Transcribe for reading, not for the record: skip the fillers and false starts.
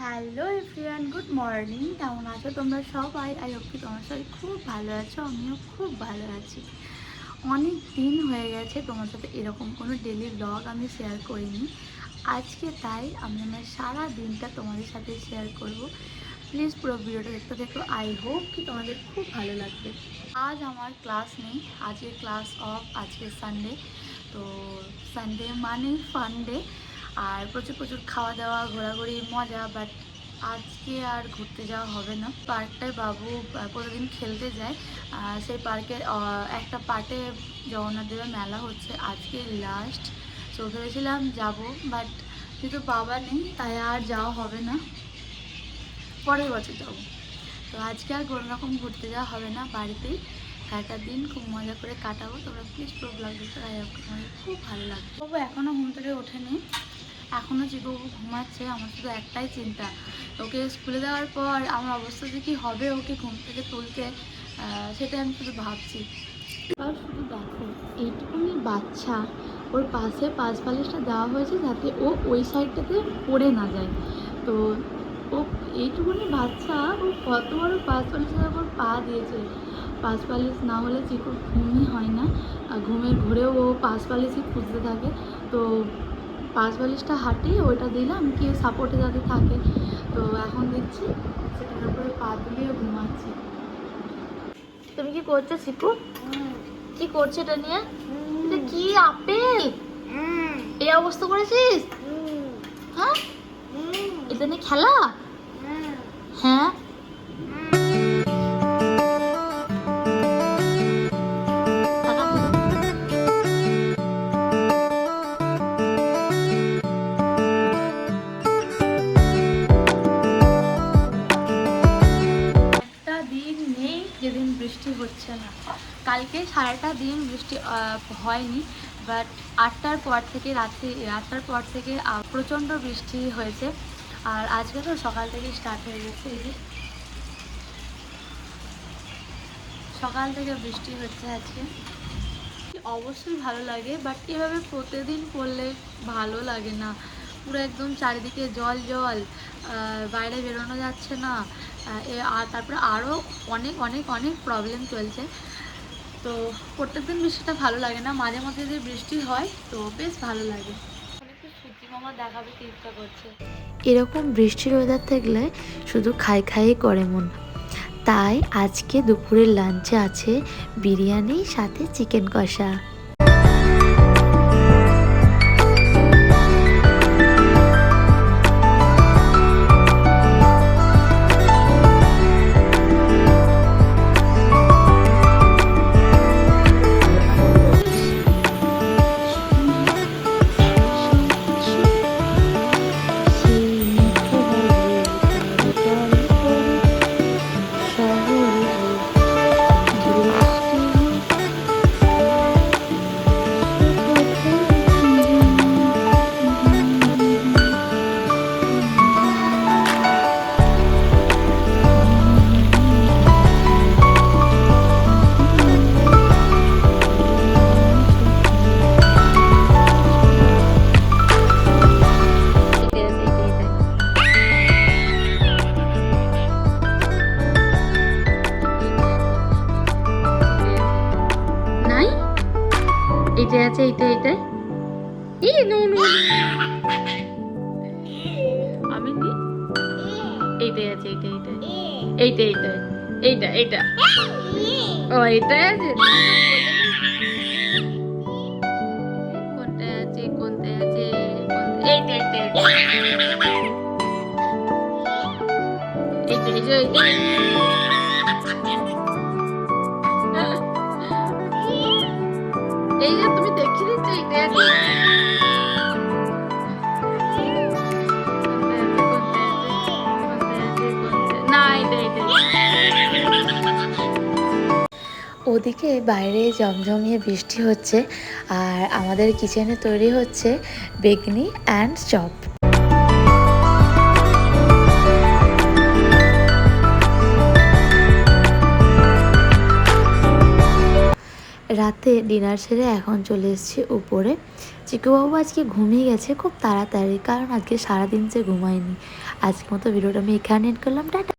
Hello everyone, good morning. কেমন আছো তোমরা সবাই? আই হোপ কি তোমার সবাই খুব ভালো আছো। আমিও খুব ভালো আছি। অনেক দিন হয়ে গেছে তোমার সাথে এরকম কোনো ডেলি ব্লগ আমি শেয়ার করিনি। আজকে তাই আমি আমার সারা দিনটা তোমাদের সাথে শেয়ার করব। প্লিজ পুরো ভিডিওটা দেখতে দেখো। আই হোপ কি তোমাদের খুব ভালো লাগবে। আজ আমার ক্লাস নেই, আজকে ক্লাস অফ, আজকে সানডে। তো সানডে মানেই ফান ডে, আর প্রচুর প্রচুর খাওয়া দাওয়া, ঘোরাঘুরি, মজা। বাট আজকে আর ঘুরতে যাওয়া হবে না। পার্কটায় বাবু প্রতিদিন খেলতে যায়, সেই পার্কের একটা পার্টে জগন্নাথ দেবের মেলা হচ্ছে, আজকে লাস্ট। তো ভেবেছিলাম যাবো, বাট যেহেতু বাবা নেই তাই আর যাওয়া হবে না, পরের বছর যাবো। তো আজকে আর কোনো রকম ঘুরতে যাওয়া হবে না, বাড়িতেই একটা দিন খুব মজা করে কাটাবো। তোমরা প্লিজ পুরো ব্লগ দেখতে, তোমাদের খুব ভালো লাগবে। বাবু এখনও ঘুম থেকে ওঠেনি, এখনও চিকুবাবু ঘুমাচ্ছে। আমার শুধু একটাই চিন্তা, ওকে স্কুলে দেওয়ার পর আমার অবস্থা যে কী হবে, ওকে ঘুম থেকে তুলতে, সেটা আমি শুধু ভাবছি। আর শুধু দেখো, এইটুকুনি বাচ্চা, ওর পাশে পাশ বালিশটা দেওয়া হয়েছে যাতে ও ওই সাইডটাতে পড়ে না যায়। তো ও এইটুকুনি বাচ্চা, ও কত বড় পাশ বালিশের ওপর পা দিয়েছে। পাশ বালিশ না হলে চিকুর ঘুমই হয় না, ঘুমের ঘুরেও ও পাশ বালিশই খুঁজতে থাকে। তো পাশ বালিশটা হাঁটিয়ে ওইটা দিলাম কি সাপোর্টে যাতে থাকে। তো এখন দেখছি সেটার উপরে পা দিয়ে ঘুমাচ্ছি। তুমি কি করছো চিকু? কি করছে এটা নিয়ে? এটা কি আপেল? এই অবস্থা করেছিস? হ্যাঁ, এটা নিয়ে খেলা? হ্যাঁ, একটা দিন নেই যেদিন বৃষ্টি হচ্ছে না। কালকে সারাটা দিন বৃষ্টি হয়নি, বাট 8টার পর থেকে রাত্রি 8টার পর থেকে প্রচণ্ড বৃষ্টি হয়েছে। আর আজকে তো সকাল থেকে স্টার্ট হয়ে গেছে, এই যে সকাল থেকে বৃষ্টি হচ্ছে আজকে। অবশ্যই ভালো লাগে, বাট এভাবে প্রতিদিন করলে ভালো লাগে না। পুরো একদম চারিদিকে জল জল, বাইরে বেরোনো যাচ্ছে না, আর তারপরে আরও অনেক অনেক অনেক প্রবলেম চলছে। তো প্রত্যেকদিন বৃষ্টিটা ভালো লাগে না, মাঝে মধ্যে যদি বৃষ্টি হয় তো বেশ ভালো লাগে। অনেকটা সূর্যি মামা দেখাবে চেষ্টা করছে। এরকম বৃষ্টির ওয়েদার থাকলে শুধু খাই খাই করে মন। তাই আজকে দুপুরের লাঞ্চে আছে বিরিয়ানি, সাথে চিকেন কষা। এইটাই আছে, এইটাই আমি নি, এইটাই আছে, এইটা ও এইটাই আছে। কোনটা আছে, এইটাই এই যে তুমি দেখি দিচ্ছ, এইটাই আছে। ওদিকে বাইরে জমজমিয়ে বৃষ্টি হচ্ছে, আর আমাদের কিচেনে তৈরি হচ্ছে বেগনি অ্যান্ড চপ। রাতে ডিনার সেরে এখন চলে এসেছি উপরে। চিকুবাবু আজকে ঘুমিয়ে গেছে খুব তাড়াতাড়ি, কারণ আজকে সারাদিন সে ঘুমায়নি। আজকের মতো ভিডিওটা আমি এখানে এন্ড করলাম, টাটা।